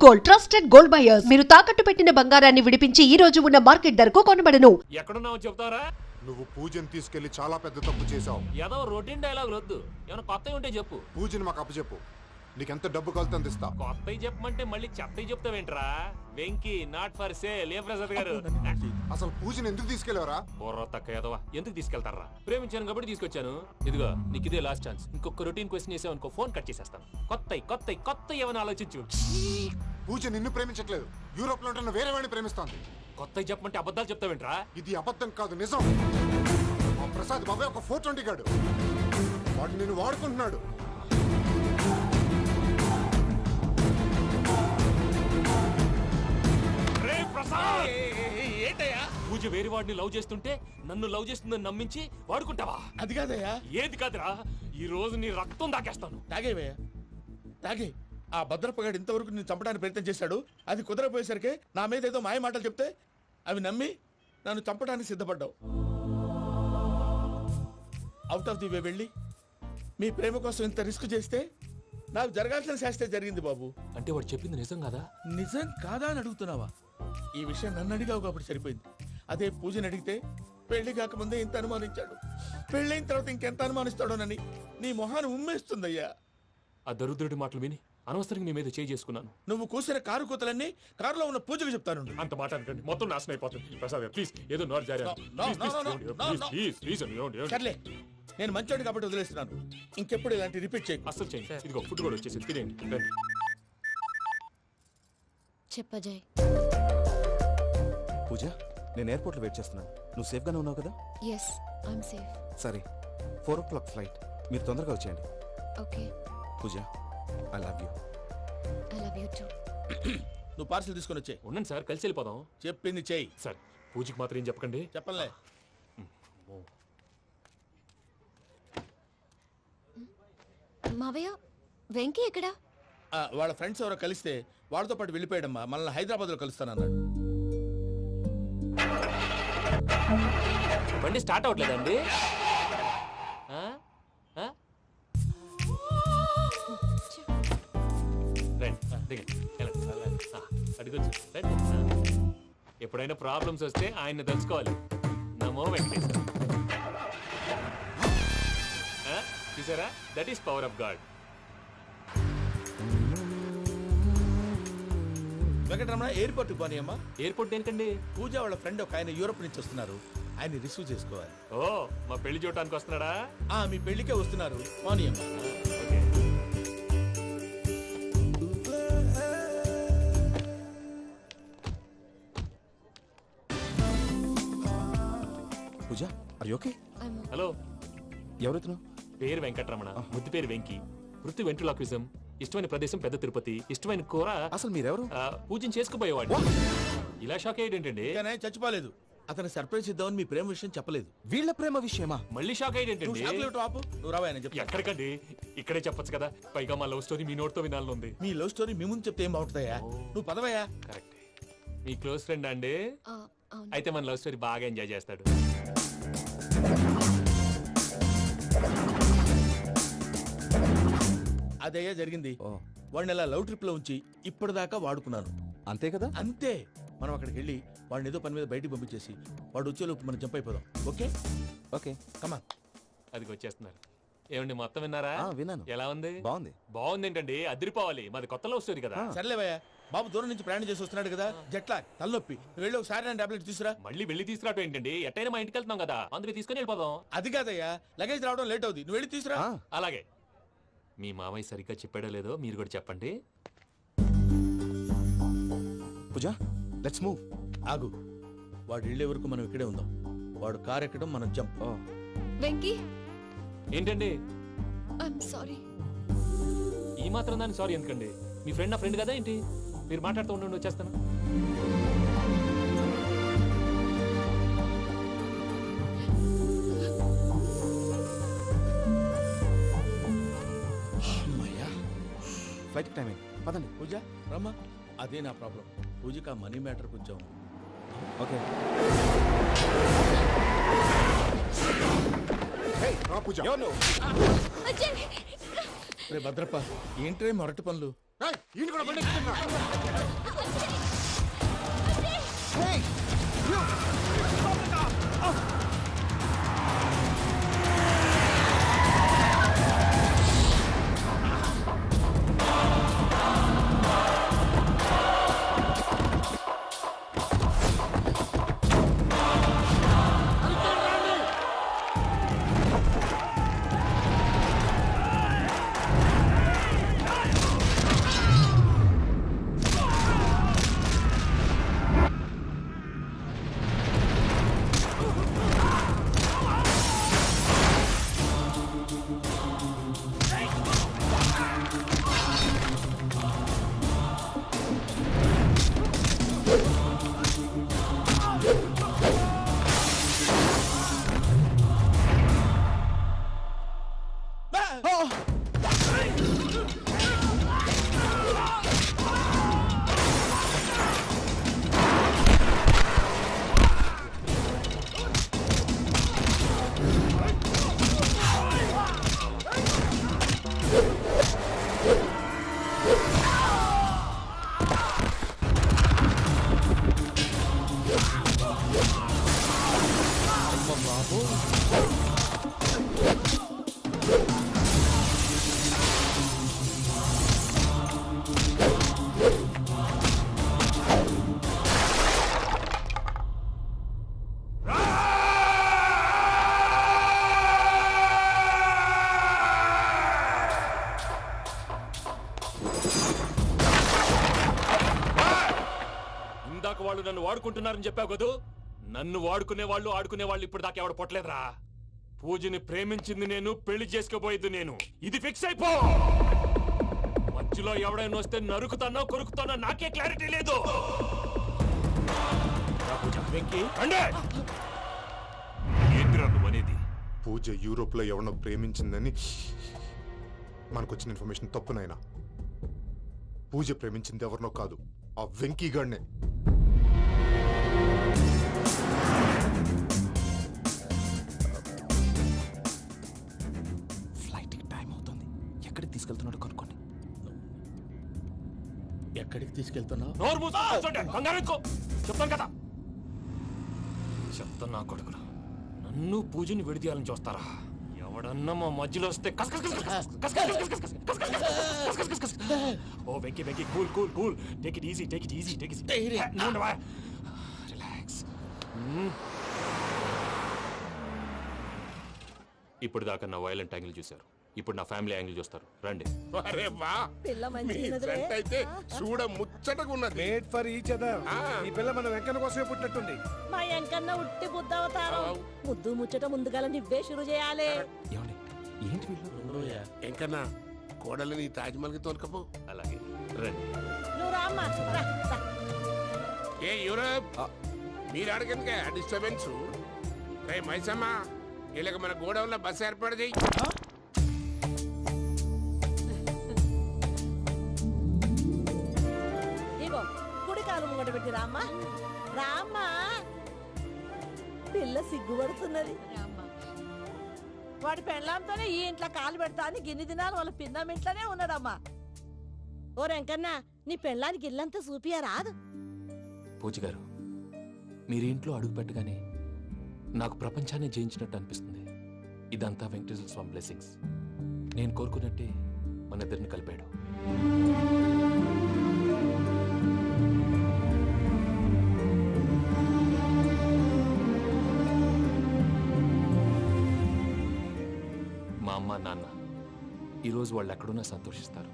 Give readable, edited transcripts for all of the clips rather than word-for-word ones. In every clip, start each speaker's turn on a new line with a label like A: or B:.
A: Gold, trusted gold buyers. మీరు తాకట్టు పెట్టిన బంగారాన్ని విడిపించి ఈ రోజు ఉన్న మార్కెట్ ధరకు కొనబడను.
B: ఎక్కడున్నావు చెప్తారా?
C: నువ్వు పూజని తీసుకెళ్లి చాలా పెద్ద తప్పు చేశావు.
B: ఏదో రొటీన్ డైలాగ్ వద్దు, ఏమైనా కొత్తవి ఉంటే చెప్పు.
C: పూజని మాకు అప్పచెప్పు. నీకెంత డబ్బు కలితే అందిస్తా.
B: కొత్తవి చెప్పమంటే మళ్ళీ చెత్తవి చెప్తావేంట్రా? Venky not for sale. ఏ ప్రసాద్ గారు
C: అసలు పూజని ఎందుకు తీసుకెళ్లేవరా?
B: బుర్ర తక్క ఏదవా, ఎందుకు తీసుకెళ్తారా? ప్రేమించాను కాబట్టి తీసుకొచ్చాను. ఇదిగో నీకు ఇదే లాస్ట్ ఛాన్స్. ఇంకొక రొటీన్ క్వశ్చన్ చేసావు అనుకో, ఫోన్ కట్ చేసేస్తాను. కొత్త ఏమైనా ఆలోచించు.
C: పూజ నిన్ను ప్రేమించట్లేదు, యూరోప్ లో ఉంటున్న వేరే వాడిని ప్రేమిస్తోంది.
B: కొత్తవి చెప్పమంటే అబద్ధాలు చెప్తావేంట్రా?
C: ఇది అబద్ధం కాదు, నిజం. మా ప్రసాద్ బాబాయ్ ఒక 420 గాడు, వాడు నిన్ను వాడుకుంటున్నాడు.
B: ఏంటయ్యా? పూజ వేరే వాడిని లవ్ చేస్తుంటే నన్ను లవ్ చేస్తుందని నమ్మించి వాడుకుంటావా?
D: అది కాదయ్యా.
B: ఏది కాదురా, ఈ రోజు నీ రక్తం దాకేస్తాను.
D: తాగేవయ్యా, తాగే. ఆ భద్రపగాడు ఇంతవరకు నేను చంపడానికి ప్రయత్నం చేశాడు. అది కుదరపోయేసరికి నా మీద ఏదో మాయ మాటలు చెప్తే అవి నమ్మి నన్ను చంపడానికి సిద్ధపడ్డావు. అవుట్ ఆఫ్ ది వే వెళ్ళి మీ ప్రేమ కోసం ఇంత రిస్క్ చేస్తే నాకు జరగాల్సిన శాస్త్రే జరిగింది బాబు.
B: అంటే వాడు చెప్పింది నిజం కదా?
D: నిజం కాదా అని అడుగుతున్నావా? ఈ విషయం నన్ను అడిగావు కాబట్టి సరిపోయింది. అదే పూజని అడిగితే పెళ్లి కాకముందే ఇంత అనుమానించాడు, పెళ్ళైన తర్వాత ఇంకెంత అనుమానిస్తాడోనని నీ మొహాన్ని ఉమ్మేస్తుందయ్యా.
B: ఆ దరిద్రుడి మాటలు విని అనవసరంగా నీ మీద చేయి చేసుకున్నాను.
D: నువ్వు కూసిన కారు కూతలన్నీ కారులో ఉన్న పూజకు చెప్తాను.
B: అంత మాట అనకండి, మొత్తం నాశనం అయిపోతుంది. ప్రసాద్ ప్లీజ్, ఏదో నోరు జారీ.
D: సర్లే, నేను మంచోడు కాబట్టి వదిలేస్తున్నాను. ఇంకెప్పుడు ఇలాంటి రిపీట్ చేయకు.
B: అసలు చేయండి. ఇదిగో ఫుడ్ కూడా వచ్చేసి తినేయండి.
E: చెప్పజాయ్.
F: పూజ, నేను ఎయిర్పోర్ట్లో వెయిట్ చేస్తున్నాను. నువ్వు సేఫ్గానే ఉన్నావు కదా?
E: Yes, I'm safe.
F: సరే, 4 o'clock ఫ్లైట్. మీరు తొందరగా వచ్చేయండి.
E: Okay.
F: Pooja, I love you.
E: I love you too.
D: నువ్వు పార్సల్ తీసుకొని వచ్చే.
B: ఉండండి సార్, కలిసి వెళ్ళిపోదాం.
D: చెప్పింది చెయ్యి.
B: సార్, పూజకి మాత్రం ఏం చెప్పకండి.
D: చెప్పలే.
E: మావయ్య, వెంకీ ఎక్కడా?
D: వాళ్ళ ఫ్రెండ్స్ ఎవరో కలిస్తే వాళ్ళతో పాటు వెళ్ళిపోయాడమ్మా. మనల్ని హైదరాబాద్లో కలుస్తానన్నాడు.
B: బండి స్టార్ట్ అవ్వట్లేదండి. ఎప్పుడైనా ప్రాబ్లమ్స్ వస్తే ఆయన్ని తెలుసుకోవాలి. నమో వెంకటేశ్వర. చూసారా, that is power of God.
D: Venkataramana, airport పోనీ అమ్మా.
B: ఎయిర్పోర్ట్ ఏంటండి?
D: పూజ వాళ్ళ ఫ్రెండ్ ఒక ఆయన యూరోప్ నుంచి వస్తున్నారు, ఆయన రిసీవ్ చేసుకోవాలి.
B: ఓ, మా పెళ్లి చూడటానికి వస్తున్నాడా?
D: మీ పెళ్లికే వస్తున్నారు, పోనీ అమ్మా.
B: Okay.
F: Pooja, are you okay?
B: Hello,
F: ఎవరెత్తును?
B: పేరు వెంకటరమణ, ముద్దు పేరు వెంకీ, వృత్తి వెంట్రులాక్విజం, ఇష్టమైన ప్రదేశం పెద్ద తిరుపతి, ఇష్టమైన కూర.
F: అసలు మీరెవరు?
B: పూజను చేసుకుపోయేవాడు. ఇలా షాక్ అయ్యేటండి?
D: కానీ చచ్చిపోలేదు. అతను సర్ప్రైజ్ ఇద్దామని మీ ప్రేమ విషయం చెప్పలేదు.
F: వీళ్ళ ప్రేమ విషయమా?
B: మళ్ళీ షాక్ అయ్యేటండి?
D: నువ్వు రావా, ఆయన చెప్తా.
B: ఎక్కడికండి, ఇక్కడే చెప్పొచ్చు కదా. పైగా మా లవ్ స్టోరీ మీ నోట్తో వినాలని ఉంది.
D: మీ లవ్ స్టోరీ మీ ముందు చెప్తే ఏం బాగుంటుందయ్యా? నువ్వు పదవయ్యా.
B: కరెక్ట్. మీ క్లోజ్ ఫ్రెండ్ అండి? అయితే మన లవ్ స్టోరీ బాగా ఎంజాయ్ చేస్తాడు.
D: అదయ్యా జరిగింది. వాడిని అలా లవ్ ట్రిప్ లో ఉంచి ఇప్పటిదాకా వాడుకున్నాను.
F: అంతే కదా?
D: అంతే. మనం అక్కడికి వెళ్ళి వాడిని ఏదో పని మీద బయటికి పంపించేసి వాడు వచ్చేలోపు మనం జంప్ అయిపోదాం. ఓకే
F: ఓకే,
D: కమా.
B: అది వచ్చేస్తున్నారు. ఏమండి, మొత్తం విన్నారా?
F: విన్నాను.
B: ఎలా ఉంది?
F: బాగుంది.
B: బాగుంది ఏంటండి, అదిరిపోవాలి. మాది కొత్త లవ్ స్టోరీ కదా.
D: సర్లేవయ్యా, బాబు దూరం నుంచి ప్రయాణం చేసి వస్తున్నాడు కదా, జట్లా తలనొప్పి. నువ్వు వెళ్ళి ఒకసారి నా టాబ్లెట్ తీసుకురా.
B: మళ్ళీ వెళ్ళి తీసుకురావటం ఏంటండి? ఎట్టైనా మా ఇంటికి వెళ్తున్నాం కదా, అందుకే తీసుకుని వెళ్ళిపోదాం.
D: అది కాదయ్యా, లగేజ్ రావడం లేట్ అవుతుంది, నువ్వు వెళ్ళి తీసుకురా.
B: అలాగే. మీ మామయ్య సరిగ్గా చెప్పాడో లేదో మీరు కూడా చెప్పండి.
F: పూజ, లెట్స్ మూవ్.
D: ఆగు, వాడు వెళ్ళే వరకు మనం ఇక్కడే ఉందాం. వాడు కార్ ఎక్కడం, మనం జంప్.
E: వెంకీ,
B: ఏంటండి?
E: I'm sorry.
B: ఈ మాత్రం దాన్ని సారీ ఎందుకండి? మీ ఫ్రెండ్ నా ఫ్రెండ్ కదా ఏంటి? మీరు మాట్లాడుతూ ఉండండి, వచ్చేస్తాను.
F: Flight timing. పదండి.
D: పూజ రమ్మా. అదే నా ప్రాబ్లం. పూజకి ఆ మనీ మ్యాటర్ కొంచెం.
F: ఓకే.
C: పూజ,
D: రే భద్రప్ప, ఏంట్రే మొరటి పనులు?
B: ఇందాక వాళ్ళు నన్ను వాడుకుంటున్నారని చెప్పావు కదూ. నన్ను వాడుకునే వాళ్ళు ఆడుకునే వాళ్ళు ఇప్పుడు దాకా ఎవడ పొట్టలేదురా. పూజని ప్రేమించింది నేను, పెళ్లి చేసుకోబోయేది నేను. ఇది ఫిక్స్ అయిపో. మధ్యలో ఎవడైనా వస్తే నరుకుతానో కొరుకుతానో నాకే క్లారిటీ లేదు.
D: వెంకీ
B: అంటే ఏంటిరా నువ్వు అనేది?
C: పూజ యూరోప్ లో ఎవరినో ప్రేమించిందని మనకొచ్చిన ఇన్ఫర్మేషన్ తప్పునైనా. పూజ ప్రేమించింది ఎవరినో కాదు, ఆ వెంకీ గాడినే.
F: ఫ్లైట్కి టైం అవుతుంది. ఎక్కడికి తీసుకెళ్తున్నాడో కనుక్కోండి.
D: ఎక్కడికి తీసుకెళ్తున్నావు?
B: నోరు మూసుకొని కూర్చోండి. కంగారు ఎందుకు? చెప్తాను కదా. చెప్తాను నా కొడుకులు. నన్ను పూజని విడిదీయాలని చూస్తారా? ఎవడన్నా మా మధ్యలో వస్తే కస్ కస్ కస్ కస్ కస్ కస్ కస్ కస్ కస్ కస్ కస్ కస్ కస్ కస్. ఓ Venky Venky, cool cool cool. Take it easy, take it easy, take it easy. Relax. ఇప్పుడు దాకా నా వైలెంట్ యాంగిల్ చూశారు. ఇప్పుడు నా ఫ్యామిలీ యాంగిల్ చూస్తారు. రండి.
G: అరే వా మీ జంట అయితే చూడ ముచ్చటగా ఉన్నది.
H: Made for each other. ఈ పిల్ల మన వెంకన్న కోసమే పుట్టినట్టుంది.
I: మా ఎంకన్న ఉట్టి బుద్ధవతారం. ముద్దు ముచ్చట ముందుగాల నువ్వే షురు చేయాలి.
F: ఏమండి ఏంటి వీళ్ళు?
G: ఎంకన్నా కోడలిని తాజ్మహల్ కి తోలుకపో.
B: అలాగే రండి.
I: నువ్వు రామ్మా, రా, రా.
G: ఏ యూరప్ మీరు అడగనుక డిస్టర్బెన్స్. రే మైసమ్మ, వీళ్ళకి మన గోడౌన్ లో బస్సు ఏర్పాటు చేయి.
I: ఇగో కుడి కాలు ముంగట పెట్టి రామ్మా, రామ్మా. పిల్ల సిగ్గుపడుతున్నది. వాడి పెళ్ళాంతోనే ఈ ఇంట్లో కాలు పెడతా అని గిన్ని దినాలు వాళ్ళ పిన్నం ఇంట్లోనే ఉన్నాడమ్మా. ఓ వెంకన్న, నీ పెళ్ళానికి ఇల్లంతా చూపియా రాదు?
B: పూజ గారు, మీరు ఇంట్లో అడుగు పెట్టగానే నాకు ప్రపంచాన్ని జయించినట్టు అనిపిస్తుంది. ఇదంతా వెంకటేశ్వర స్వామి బ్లెస్సింగ్స్. నేను కోరుకున్నట్టే మన ఇద్దరిని కలిపాడు. మా అమ్మ నాన్న ఈరోజు వాళ్ళు ఎక్కడున్నా సంతోషిస్తారు.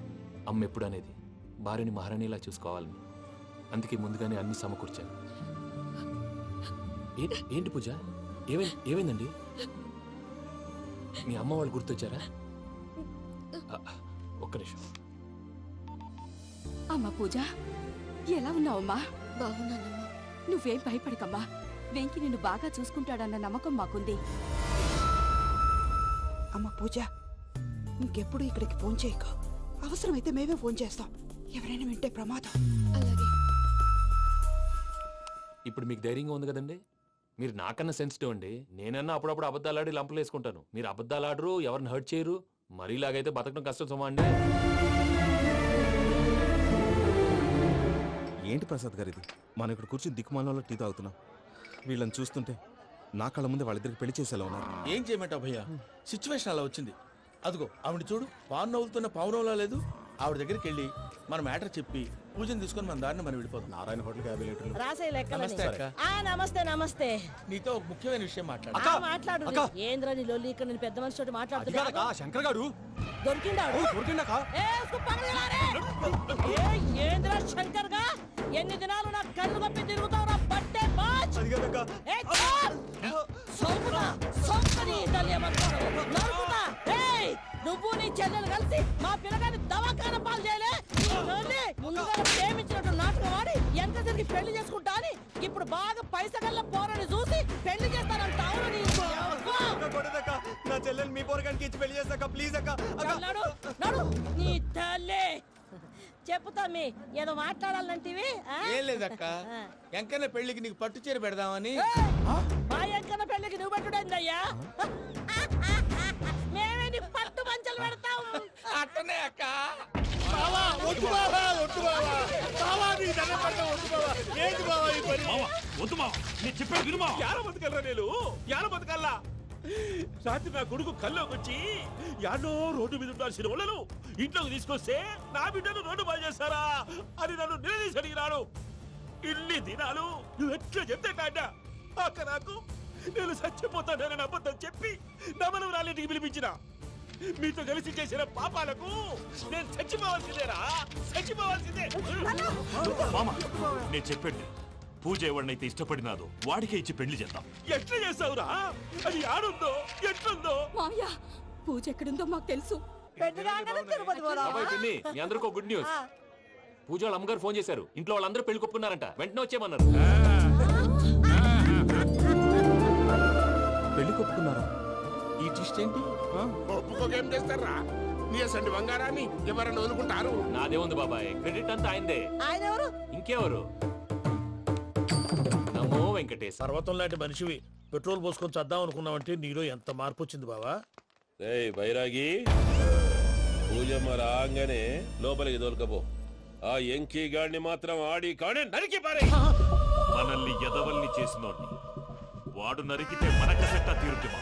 B: అమ్మ ఎప్పుడు అనేది భార్యని మహారాణిలా చూసుకోవాలని. అందుకే ముందుగానే అన్ని సమకూర్చాను. ఏంటి పూజ, ఏమైందండి? మీ అమ్మ వాళ్ళు గుర్తొచ్చారా? ఒక్క నిమిషం.
J: అమ్మా పూజ, ఎలా ఉన్నావమ్మా?
E: బాగున్నానమ్మా.
J: నువ్వేం భయపడకమ్మా. వెంకి నిన్ను బాగా చూసుకుంటాడన్న నమ్మకం మాకుంది.
K: అమ్మ పూజ, ఇంకెప్పుడు ఇక్కడికి ఫోన్ చేయక. అవసరమైతే మేమే ఫోన్ చేస్తాం. ఎవరైనా వింటే ప్రమాదం.
E: అలాగే.
B: ఇప్పుడు మీకు ధైర్యంగా ఉంది కదండి. మీరు నాకన్నా సెన్సిటివ్ అండి. నేనన్నా అప్పుడప్పుడు అబద్ధాలాడి లంపలు వేసుకుంటాను. మీరు అబద్ధాలు ఆడరు, ఎవరిని హర్ట్ చేయరు. మరీ ఇలాగైతే బతకడం కష్టం సుమా అండి.
F: ఏంటి ప్రసాద్ గారు ఇది? మనం ఇక్కడ కూర్చుని దిక్కుమాలలో టీ తాగుతున్నాం. వీళ్ళని చూస్తుంటే నా కళ్ళ ముందే వాళ్ళిద్దరికి పెళ్లి చేసేలా ఉన్నారు.
D: ఏం చేయమంటావు భయ్యా? సిచ్యువేషన్ అలా వచ్చింది. అదిగో ఆవిడ చూడు, పావు నవ్వులుతున్న పావునవ్వులా లేదు. ఆవిడ దగ్గరికి వెళ్ళి మన మ్యాటర్ చెప్పి పూజను తీసుకొని మన దారిని మనం వెళ్ళిపోతాం.
F: నారాయణ హోటల్ 50 లీటర్లు.
I: రాసే లెక్కలని.
D: నమస్తే అక్క.
I: నమస్తే నమస్తే.
D: నీతో ఒక ముఖ్యమైన విషయం మాట్లాడు.
I: మాట్లాడు. ఏంద్ర నీ లొల్లి? ఇక్కడ నేను పెద్ద మనిషి తోటి మాట్లాడుతున్నా.
F: శంకర్ గారు
I: దొరికిండాడు. ఏంద్ర శంకర్ గా ఎన్ని దినాలు నా కళ్ళు కప్పి తిరుగుతావు నా బట్టే బాచ్. నువ్వు నీ చెల్లెలు కలిసి మా పిల్లగాని దవాఖాన పాలు చేయలే. ముందుగా ప్రేమించినట్టు నాటకం ఆడి ఎంత తిరిగి పెళ్లి చేసుకుంటా అని ఇప్పుడు బాగా పైసగల్ల పోరని చూసి పెళ్లి చేస్తానంట.
F: నా చెల్లెలు మీ పోరగానికి ఇచ్చి పెళ్లి చేస్తాక ప్లీజ్ అక్క.
I: నడు నడు నీ తల్లి. చెప్పుతా మీ ఏదో మాట్లాడాలంటివి.
D: ఏం లేదక్క, ఎంకన్న పెళ్లికి నీకు పట్టు చీర పెడదామని.
I: మా ఎంకన్న పెళ్లికి నువ్వు పెట్టుడైందయ్యా? మేమే నీ పట్టు పంచలు పెడతాం.
D: అట్టనే అక్క.
G: బావా, వద్దు బావా, వద్దు బావా. బావా
B: వద్దు మావా నేను చెప్పేది విను మావా.
D: యాడ బతకల్రా నేను యాడ బతకల్లా రాత్రి నా కొడుకు కల్లోకి వచ్చి యాడో రోడ్డు మీద ఉండాల్సిన వాళ్ళను ఇంట్లోకి తీసుకొస్తే నా బిడ్డను రోడ్డు బాగా చేస్తారా అని నన్ను నిలదీసి అడిగినాడు. ఇన్ని దినాలు నువ్వు ఎట్లా చెప్తే కాడా అక్క నాకు నేను చచ్చిపోతానని అబద్ధం చెప్పి నా మనవరాలింటికి పిలిపించిన. మీతో కలిసి చేసిన పాపాలకు నేను చచ్చిపోవాల్సిందేరా, చచ్చిపోవాల్సిందే.
B: మామా నేను చెప్పండి పూజ ఎవరినైతే ఇష్టపడినాదో వాడికే ఇచ్చి పెళ్లి చేద్దాం.
D: ఎట్లా చేస్తావురా? అది ఆడుందో ఎట్లుందో?
J: మావయ్య పూజ ఎక్కడుందో మాకు తెలుసు.
B: బాబాయ్ పిన్ని మీ అందరికీ గుడ్ న్యూస్. పూజ వాళ్ళ అమ్మగారు ఫోన్ చేశారు. ఇంట్లో వాళ్ళందరూ పెళ్లి కొప్పుకున్నారంట. వెంటనే వచ్చేయమన్నారు.
F: పెళ్లి కొప్పుకున్నారా?
D: ఈ ట్విస్ట్ ఏంటి?
G: ఒప్పుకోకేం చేస్తారా? నీ అసంటి బంగారాన్ని ఎవరన్నా వదులుకుంటారు?
B: నాదే ఉంది బాబాయ్, క్రెడిట్ అంతా ఆయనదే.
I: ఆయన ఎవరు?
B: ఇంకెవరు? నమో వెంకటేశ్.
D: పర్వతం లాంటి మనిషివి పెట్రోల్ పోసుకొని చద్దాం అనుకున్నావంటే నీలో ఎంత మార్పు వచ్చింది బావా.
L: బైరాగి పూజమ్మ రాగానే లోపలికి దొరకపో. ఆ ఎంకీ గాడిని మాత్రం ఆడి కాడే నరికి పారే.
B: మనల్ని ఎదవల్ని చేసినోడ్ని వాడు నరికితే మనకసెట్ట తీరుతుమా.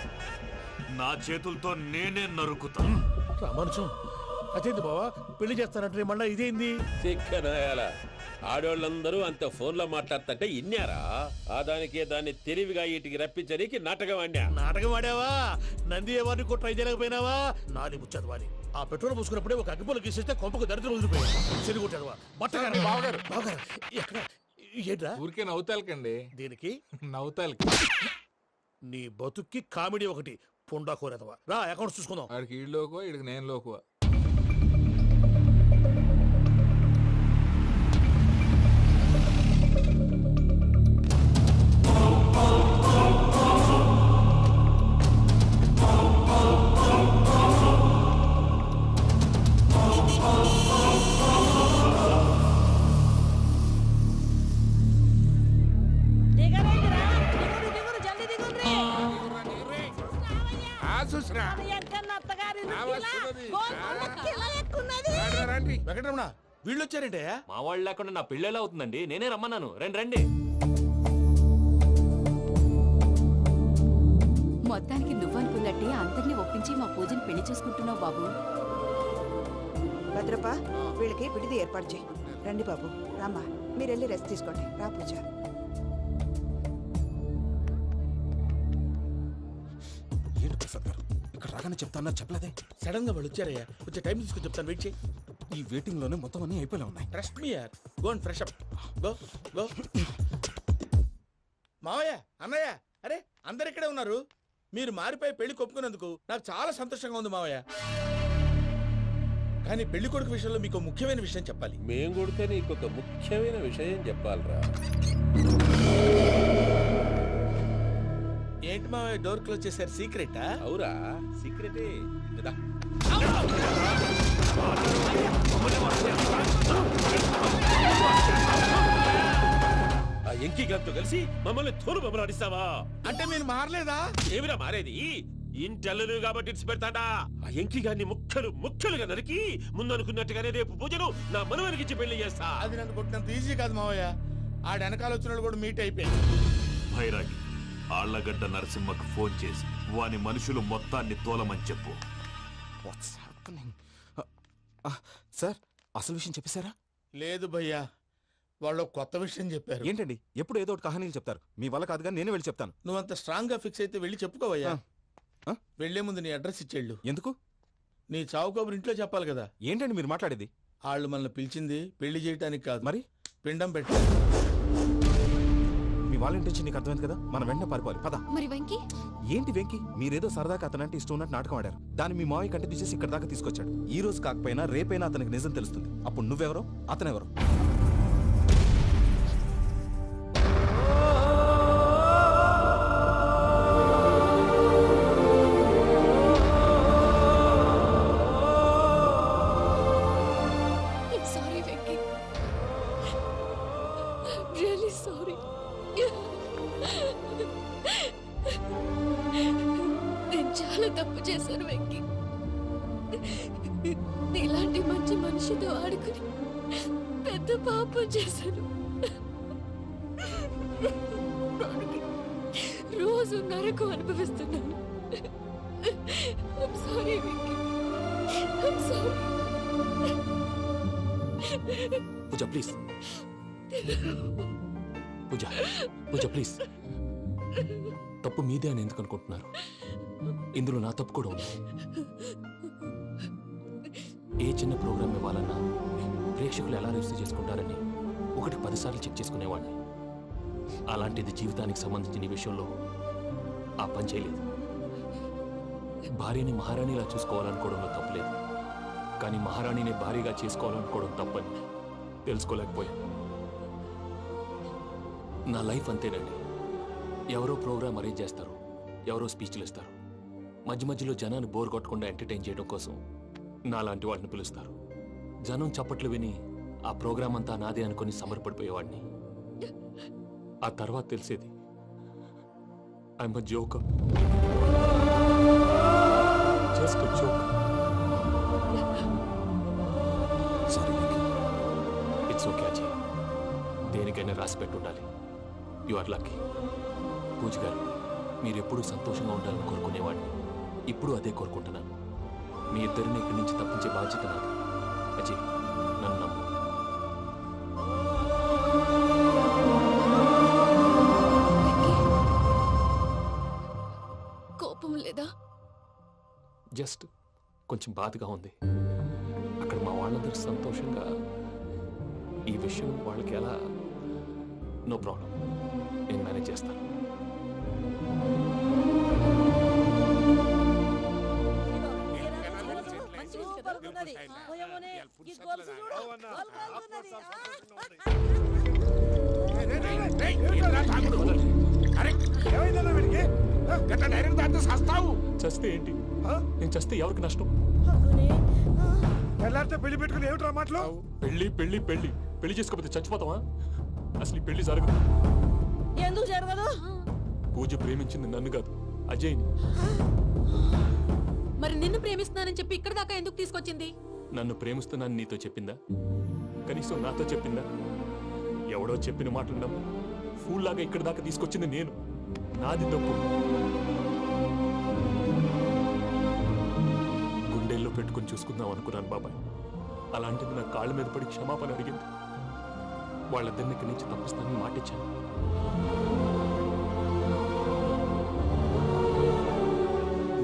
B: నా చేతులతో నేనే నరుకుతా.
D: రామానుజం అదేంది బావా పెళ్లి చేస్తానంటే మళ్ళా ఇదేంది?
L: చిక్కనాయాల ఆడోళ్ళందరూ అంత ఫోన్లో మాట్లాడుతుంటే ఇన్నారా? ఆ దానికే దాన్ని తెలివిగా వీటికి రప్పించడానికి నాటకం ఆడా.
D: నాటకం ఆడావా? నంది ఎవరిని కూడా ట్రై చేయలేకపోయినావా? నాది ముచ్చదు వాని. ఆ పెట్రోల్ పోసుకున్నప్పుడే ఒక అగ్గిపోలు గీసేస్తే కొంపకు దరిద్రం వదిలిపోయాయి. చెరుగుంటాడువా బట్టగారు బావగారు బావగారు ఎక్కడ ఏంట్రా?
M: ఊరికే నవ్వుతాలకండి.
D: దీనికి
M: నవ్వుతాలకి
D: నీ బతుక్కి కామెడీ ఒకటి పుండా కోరేదవా. రా అకౌంట్స్ చూసుకుందాం.
M: ఆడికి ఈడు లోకువా, ఈడికి నేను లోకువా.
D: వెంకటరమణ వీళ్ళు వచ్చారంటే
B: మా వాళ్ళు లేకుండా నా పెళ్ళి ఎలా అవుతుందండి? నేనే రమ్మన్నాను. రండి రండి.
J: మొత్తానికి నువ్వనుకున్నట్టే అందరినీ ఒప్పించి మా పూజని పెళ్లి చేసుకుంటున్నావు బాబు.
K: భద్రప్ప వీళ్ళకి విడిది ఏర్పాటు చేయి. రండి బాబు రామ్మా మీరు వెళ్ళి రెస్ట్ తీసుకోండి. రా పూజ.
F: ఏంటి ప్రసాద్ గారు ఇక్కడ రాగానే చెప్తాను చెప్పలేదే?
D: సడన్ గా వాళ్ళు వచ్చారయ్యా. కొంచెం టైం తీసుకుని చెప్తాను. వెయిట్ చేయి.
F: ఈ వెయిటింగ్ లోనే మొత్తం అన్ని అయిపోయినా ఉన్నాయి.
D: ట్రస్ట్ మీ యార్. Go and fresh up. Go go. మావయ్య అన్నయ్య అరే అందరు ఇక్కడే ఉన్నారు. మీరు మారిపోయి పెళ్లి కొప్పుకున్నందుకు నాకు చాలా సంతోషంగా ఉంది మావయ్య. కానీ పెళ్లి కొడుకు విషయంలో మీకు ముఖ్యమైన విషయం చెప్పాలి.
L: మేం కొడితే నీకు ఒక ముఖ్యమైన విషయం చెప్పాలరా.
D: ఏంటి మావయ్య డోర్ క్లోజ్ చేశారు? సీక్రెటా?
L: అవురా సీక్రెటే. ఆ ఎంకీ గారితో కలిసి మమ్మల్ని తోలు బొమ్మలాడిస్తావా?
D: అంటే మీరు మారలేదా?
L: ఏమిరా మారేది? ఇంటల్లు కాబట్టి ఇడిచి పెడతాడా? ఆ ఎంకీ గారిని ముక్కలు ముక్కలుగా నరికి ముందు అనుకున్నట్టుగానే రేపు పూజను నా మనవరికి ఇచ్చి పెళ్లి చేస్తా.
D: అది నన్ను కొట్టినంత ఈజీ కాదు మావయ్య. ఆ వెనకాల వచ్చిన వాళ్ళు కూడా మీట్ అయిపోయింది.
B: భైరాగి ఆళ్లగడ్డ నరసింహకు ఫోన్ చేసి వాని మనుషులు మొత్తాన్ని తోలమని చెప్పు.
F: సార్ అసలు విషయం చెప్పేశారా?
D: లేదు భయ్యా, వాళ్ళు కొత్త విషయం చెప్పారు.
F: ఏంటండి ఎప్పుడు ఏదో ఒకటి కహానీలు చెప్తారు. మీ వల్ల కాదుగా నేనే వెళ్ళి చెప్తాను.
D: నువ్వంత స్ట్రాంగ్ గా ఫిక్స్ అయితే వెళ్ళి చెప్పుకోవయ్యా. వెళ్లే ముందు నీ అడ్రస్ ఇచ్చేళ్ళు.
F: ఎందుకు?
D: నీ చావు కబురు ఇంట్లో చెప్పాలి కదా.
F: ఏంటండి మీరు మాట్లాడేది?
D: వాళ్ళు మనల్ని పిలిచింది పెళ్లి చేయటానికి కాదు,
F: మరి
D: పిండం పెట్టాలి.
F: మీ వాళ్ళ ఇంటి నీకు అర్థమైంది కదా. మనం వెంటనే పారిపోవాలి. పద.
E: మరి వెంకీ?
F: ఏంటి వెంకీ? మీరేదో సరదాగా అతనంటే ఇష్టం ఉన్నట్టు నాటకం ఆడారు. దాన్ని మీ మావయ్య కంటే తీసేసి ఇక్కడ దాకా తీసుకొచ్చాడు. ఈ రోజు కాకపోయినా రేపైనా అతనికి నిజం తెలుస్తుంది. అప్పుడు నువ్వెవరో అతనెవరో.
E: Sorry Venky, really sorry. నేను చాలా తప్పు చేశాను వెంకీ. నీలాంటి మంచి మనిషితో ఆడుకుని పెద్ద పాపం చేశాను. రోజు నరకం అనుభవిస్తున్నాను. I'm sorry, Vicky. I'm sorry.
B: Pooja please, Pooja Pooja please. తప్పు మీదే అని ఎందుకు అనుకుంటున్నారు? ఇందులో నా తప్పు కూడా ఉంది. ఏ చిన్న ప్రోగ్రామ్ ఇవ్వాలన్నా ప్రేక్షకులు ఎలా రిసీవ్ చేసుకుంటారని 1-10 సార్లు చెక్ చేసుకునేవాడిని. అలాంటిది జీవితానికి సంబంధించిన ఈ విషయంలో ఆ పని చేయలేదు. భార్యని మహారాణిలా చూసుకోవాలనుకోవడంలో తప్పులేదు, కానీ మహారాణిని భార్యగా చేసుకోవాలనుకోవడం తప్పని తెలుసుకోలేకపోయాను. నా లైఫ్ అంతేనండి. ఎవరో ప్రోగ్రామ్ అరేంజ్ చేస్తారు, ఎవరో స్పీచ్లు ఇస్తారు, మధ్య మధ్యలో జనాన్ని బోర్ కొట్టకుండా ఎంటర్టైన్ చేయడం కోసం నాలాంటి వాడిని పిలుస్తారు. జనం చప్పట్లు విని ఆ ప్రోగ్రామ్ అంతా నాదే అనుకుని సమర్పడిపోయేవాడిని. ఆ తర్వాత తెలిసేది I'm a joker, just a joker. Sorry, it's okay Ajay. దేనికైనా రాసి పెట్టి ఉండాలి. You are lucky. పూజ గారు, మీరు ఎప్పుడూ సంతోషంగా ఉండాలని కోరుకునేవాడిని. ఇప్పుడు అదే కోరుకుంటున్నాను. మీ ఇద్దరిని ఇక్కడి నుంచి తప్పించే బాధ్యత నాది. అజయ్, నన్ను నమ్ము.
E: కోపం లేదా?
B: జస్ట్ కొంచెం బాధగా ఉంది. అక్కడ మా వాళ్ళందరూ సంతోషంగా ఈ విషయం వాళ్ళకి ఎలా. నో ప్రాబ్లం, నేను మేనేజ్ చేస్తాను. చస్తే ఏంటి? నేను చస్తే ఎవరికి నష్టం?
H: పెళ్లి పెట్టుకుని ఏమిట్రా మాటలు?
B: పెళ్లి పెళ్లి పెళ్లి పెళ్లి చేసుకోకపోతే చచ్చిపోతావా? అసలు ఈ పెళ్లి జరగదు.
I: ఎందుకు జరగదు?
B: పూజ ప్రేమించింది నన్ను కాదు, అజయ్ని.
E: మరి నిన్ను ప్రేమిస్తున్నానని చెప్పి ఇక్కడ దాకా ఎందుకు తీసుకొచ్చింది?
B: నన్ను ప్రేమిస్తున్నాను నీతో చెప్పిందా? కనీసం నాతో చెప్పిందా? ఎవడో చెప్పిన మాటలు నమ్మి ఫూల్ లాగా ఇక్కడ దాకా తీసుకొచ్చింది నేను. నాది తప్పు. గుండెల్లో పెట్టుకుని చూసుకుందాం అనుకున్నాను బాబాయ్. అలాంటిది నా కాళ్ళ మీద పడి క్షమాపణ అడిగింది. వాళ్ళిద్దరిని ఇక్కడి నుంచి తప్పిస్తానని మాటిచ్చాను.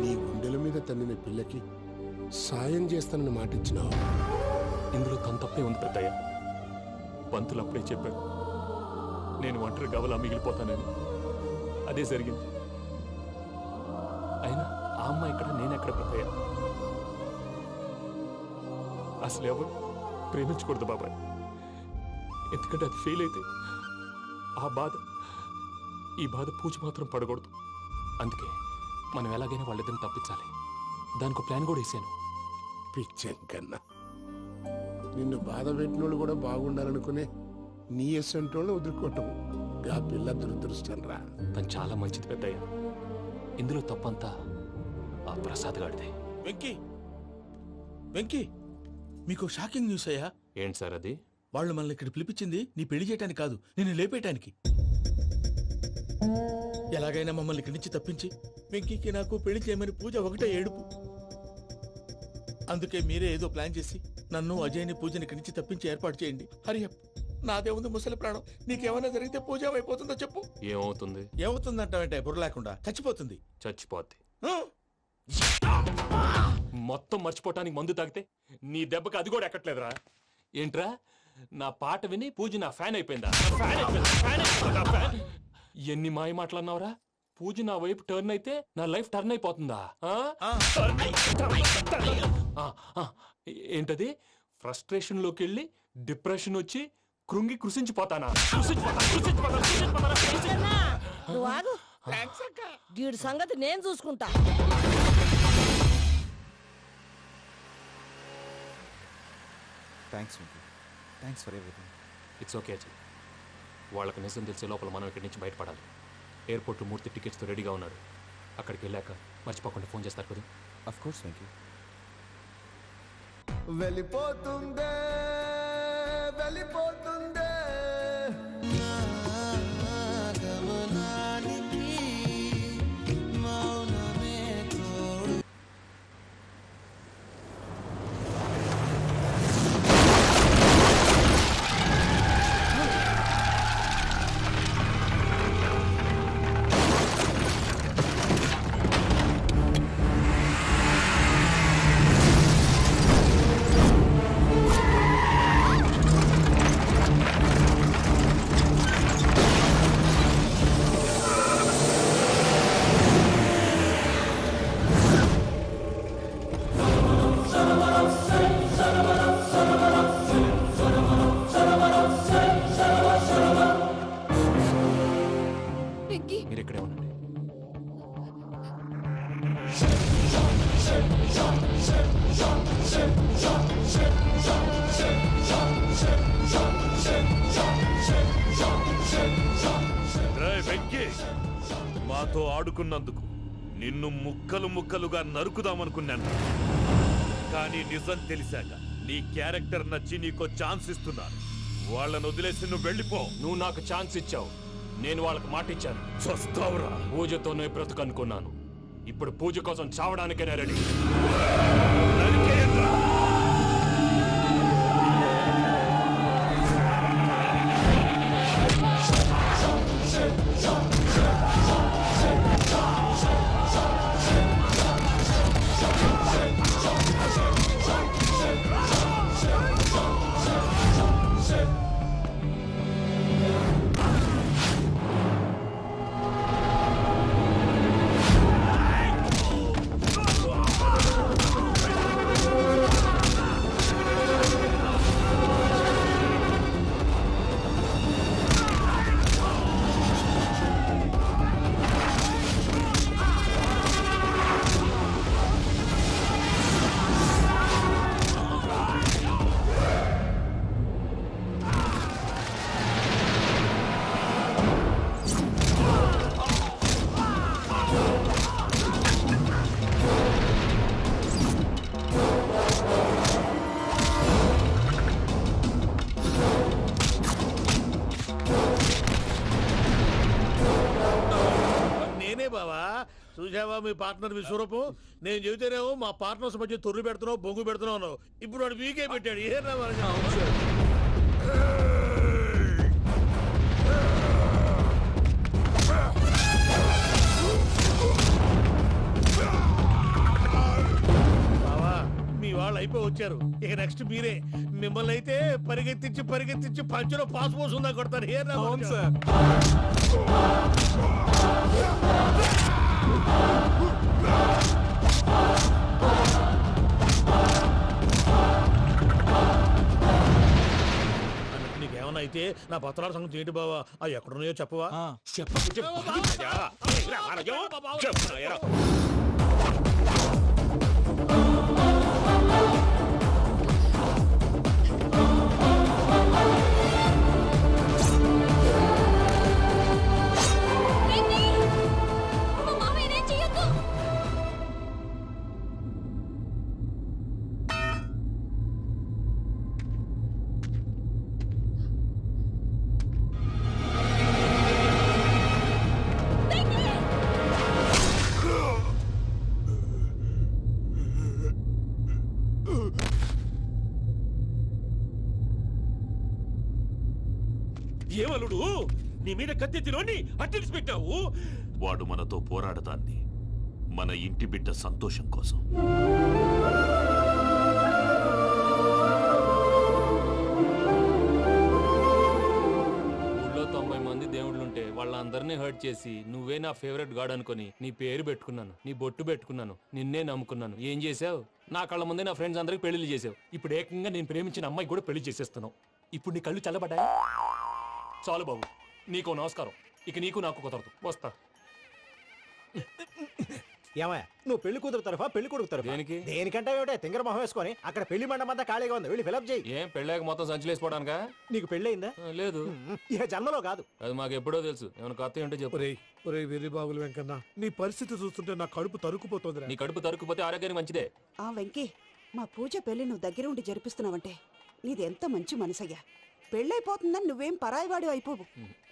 N: నీ గుండెల మీద తన్నిన పిల్లకి సాయం చేస్తానని మాటిచ్చినావు.
B: ఇందులో తన తప్పే ఉంది పెద్దయ్య. పంతులు అప్పుడే చెప్పారు నేను ఒంటరి గవలా మిగిలిపోతానని. అదే జరిగింది. అయినా ఆ అమ్మాయి ఎక్కడ, నేనెక్కడ పెద్దయ్య? అసలు ఎవరు ప్రేమించకూడదు బాబాయ్. ఎందుకంటే అది ఫెయిల్ అయితే ఆ బాధ, ఈ బాధ పూజ మాత్రం పడకూడదు. అందుకే మనం ఎలాగైనా వాళ్ళిద్దరిని తప్పించాలి. దానికి ప్లాన్ కూడా వేసాను.
N: పిచ్చం కన్నా నిన్ను బాధ పెట్టినోళ్ళు కూడా బాగుండాలనుకునే నీ ఎస్సంటోళ్ళు వదులుకోవటం ఆ పిల్ల దురదృష్టం రా.
B: తను చాలా మంచిది పెద్దయ్య. ఇందులో తప్పంతా ఆ ప్రసాద్ గాడిదే.
D: వెంకీ, వెంకీ, మీకు షాకింగ్ న్యూస్ అయ్యా.
B: ఏంటి సార్ అది?
D: వాళ్ళు మనల్ని ఇక్కడ పిలిపించింది నీ పెళ్లి చేయటానికి కాదు, నిన్ను లేపేయటానికి. ఎలాగైనా మమ్మల్ని ఇక్కడి నుంచి తప్పించి వెంకీకి నాకు పెళ్లి చేయమని పూజ ఒకటే ఏడుపు. అందుకే మీరే ఏదో ప్లాన్ చేసి నన్ను అజయ్ని పూజని ఇక్కడి నుంచి తప్పించి ఏర్పాటు చేయండి. హరియప్, నాదే ఉంది ముసలి ప్రాణం. నీకేమైనా జరిగితే పూజ అయిపోతుందో చెప్పు.
B: ఏమవుతుంది?
D: ఏమవుతుందంటావంటే బుర్ర లేకుండా చచ్చిపోతుంది.
B: చచ్చిపోద్ది. మొత్తం మర్చిపోవటానికి మందు తాగితే నీ దెబ్బకి అది కూడా ఎక్కట్లేదురా. ఏంట్రా, నా పాట విని పూజ నా ఫ్యాన్ అయిపోయిందా? ఎన్ని మాయ మాటలన్నావురా? పూజ నా వైపు టర్న్ అయితే నా లైఫ్ టర్న్ అయిపోతుందా? ఏంటది? ఫ్రస్ట్రేషన్ లోకి వెళ్ళి డిప్రెషన్ వచ్చి కృంగి కృషించిపోతానా?
I: నువ్వు ఆగు. వీడి సంగతి నేను చూసుకుంటా.
F: Thanks Venky, thanks for everything.
B: It's okay Ajay. వాళ్ళకి నిజం తెలిసే లోపల మనం ఇక్కడి నుంచి బయటపడాలి. ఎయిర్పోర్ట్లో మూర్తి టికెట్స్తో రెడీగా ఉన్నాడు. అక్కడికి వెళ్ళాక మర్చిపోకుండా ఫోన్ చేస్తారు కదా.
F: Of course Venky.
O: వెళ్ళిపోతుందే వెళ్ళిపోతుందే
L: రేయ్ వెంకీ, మాతో ఆడుకున్నందుకు నిన్ను ముక్కలు ముక్కలుగా నరుకుదామనుకున్నాను. కానీ నిజం తెలిసాక నీ క్యారెక్టర్ నచ్చి నీకో ఛాన్స్ ఇస్తున్నాను. వాళ్ళను వదిలేసి నువ్వు వెళ్ళిపో.
B: నువ్వు నాకు ఛాన్స్ ఇచ్చావు, నేను వాళ్ళకి మాట ఇచ్చాను.
L: చస్తావురా.
B: పూజతోనే బ్రతుకనుకున్నాను, ఇప్పుడు పూజ కోసం చావడానికైనా రెడీ.
D: చూసావా మీ పార్ట్నర్ విశ్వరూపం? నేను చెబితేనేమో మా పార్ట్నర్స్ మధ్య తొర్రు పెడుతున్నావు, బొంగు పెడుతున్నావు. ఇప్పుడు వాడు వీకే పెట్టాడు. ఏ బావా, మీ వాళ్ళు అయిపోయి వచ్చారు. ఇక నెక్స్ట్ మీరే. మిమ్మల్ని అయితే పరిగెత్తించి పరిగెత్తించి పంచులో పాస్ పోసుందా కొడతారు. ఏ నీకేమన్నా అయితే నా పత్రాల సంగతి ఏంటి బావా? అవి ఎక్కడున్నాయో చెప్పవా?
L: ఏమలుడు, నీ మీద కత్తెత్తిలోని అట్టెలిసి పెట్టావు. వాడు మనతో పోరాడతాన్ని మన ఇంటి బిడ్డ సంతోషం కోసం.
B: ఊళ్ళో 90 మంది దేవుళ్ళుంటే వాళ్ళందరినీ హర్ట్ చేసి నువ్వే నా ఫేవరెట్ గాడ్ అనుకుని నీ పేరు పెట్టుకున్నాను, నీ బొట్టు పెట్టుకున్నాను, నిన్నే నమ్ముకున్నాను. ఏం చేసావు? నా కళ్ళ ముందే నా ఫ్రెండ్స్ అందరికి పెళ్లి చేసావు. ఇప్పుడు ఏకంగా నేను ప్రేమించిన అమ్మాయి కూడా పెళ్లి చేసేస్తున్నావు. ఇప్పుడు నీ కళ్ళు చల్లబడ్డాయి. చాలు బాబు, నీకు నమస్కారం. ఇక నీకు నాకు కుదరదు. వస్తా.
H: ఏమయ్య, నువ్వు పెళ్లి కూతురు తరఫా పెళ్లి కొడుకు తరఫా?
B: దేనికి?
H: దేనికంటే ఏమిటే తింగర మొహం వేసుకొని అక్కడ పెళ్లి మండపం అంతా ఖాళీగా ఉంది, వెళ్ళి ఫిలప్ చేయి.
B: ఏం పెళ్ళాక మొత్తం సంచలేసిపోవడానికా?
H: నీకు పెళ్ళయిందా?
B: లేదు.
H: ఇక జన్మలో కాదు.
B: అది మాకు ఎప్పుడో తెలుసు. ఏమైనా కొత్త ఏంటో చెప్పు.
H: వెర్రి బాబులు వెంకన్న, నీ పరిస్థితి చూస్తుంటే నా కడుపు తరుక్కుపోతుంది.
B: నీ కడుపు తరుక్కుపోతే ఆరోగ్యానికి మంచిదే.
K: ఆ వెంకీ, మా పూజ పెళ్లి నువ్వు దగ్గర ఉండి జరిపిస్తున్నావంటే నీది ఎంత మంచి మనసయ్యా. పెళ్ళైపోతుందని నువ్వేం పరాయివాడి అయిపోవు.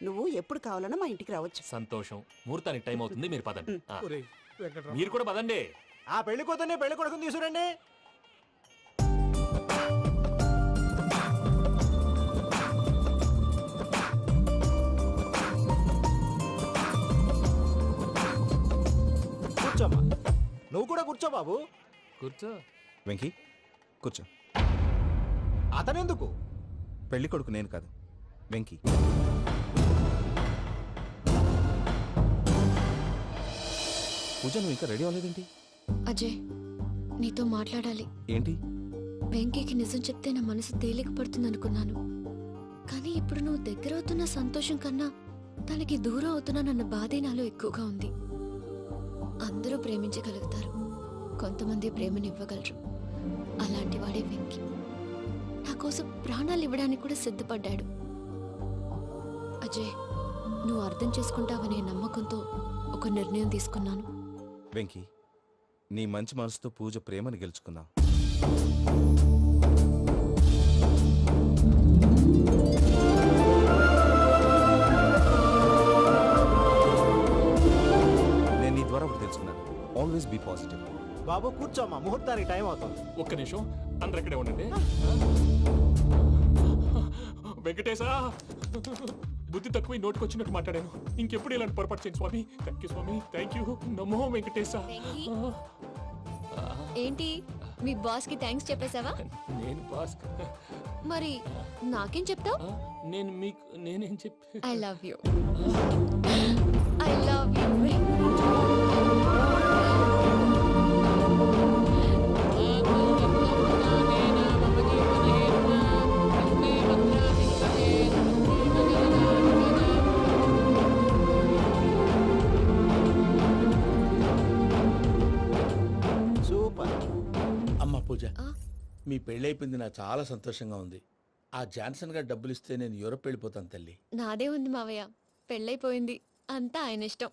K: నువ్వు ఎప్పుడు కావాలన్నా మా ఇంటికి రావచ్చు.
B: సంతోషం. ముహూర్తానికి టైం అవుతుంది, మీరు పదండి. మీరు కూడా పదండి.
H: ఆ పెళ్లి కూతుర్ని పెళ్లి కొడుకుని తీసుకురండి. కూర్చోమ్మా. నువ్వు కూడా కూర్చో బాబు.
B: కూర్చో.
F: వెంకీ కూర్చో.
H: అతనెందుకు?
F: పెళ్లి కొడుకు నేను కాదు, వెంకీ. పూజ, నువ్వు ఇంకా రెడీ అవ్వలేదేంటి?
E: అజయ్, నీతో మాట్లాడాలి.
F: ఏంటి?
E: వెంకీకి నిజం చెప్తే నా మనసు తేలిక పడుతుంది అనుకున్నాను. కానీ ఇప్పుడు నువ్వు దగ్గర అవుతున్న సంతోషం కన్నా తనకి దూరం అవుతున్నానన్న బాధే నాలో ఎక్కువగా ఉంది. అందరూ ప్రేమించగలుగుతారు, కొంతమంది ప్రేమను ఇవ్వగలరు. అలాంటి వాడే వెంకి. నా కోసం ప్రాణాలు ఇవ్వడానికి కూడా సిద్ధపడ్డాడు. అజయ్, నువ్వు అర్థం చేసుకుంటావనే నమ్మకంతో ఒక నిర్ణయం తీసుకున్నాను.
F: వెంకీ, నీ మంచి మనసుతో పూజ ప్రేమను గెలుచుకున్నావు. నేను నీ ద్వారా ఒకటి తెలుసుకున్నాను. Always be positive.
H: బాబు కూర్చోమ్మా, ముహూర్తానికి టైం అవుతుంది.
B: ఒక్క నిమిషం, అందరు ఇక్కడే ఉండండి. వెంకటేశా, బుద్ధి తక్కువ నోటుకొచ్చినట్టు మాట్లాడాను. ఇంకెప్పుడు ఇలాంటి పొరపాటు చేయండి స్వామి. థ్యాంక్ యూ స్వామి, థ్యాంక్ యూ. నమో వెంకటేశా.
E: ఏంటి, మీ బాస్ కి థ్యాంక్స్ చెప్పేశావా?
B: నేను బాస్
E: మరి నాకేం చెప్తావు?
B: నేను మీకు నేనేం చెప్పి
E: I love you. I love you.
H: Super.
D: అమ్మ పూజ, మీ పెళ్ళైపోయింది, నాకు చాలా సంతోషంగా ఉంది. ఆ జాన్సన్ గారు డబ్బులు ఇస్తే నేను యూరోప్ వెళ్ళిపోతాను తల్లి.
E: నాదే ఉంది మావయ్య, పెళ్ళైపోయింది, అంతా ఆయన ఇష్టం.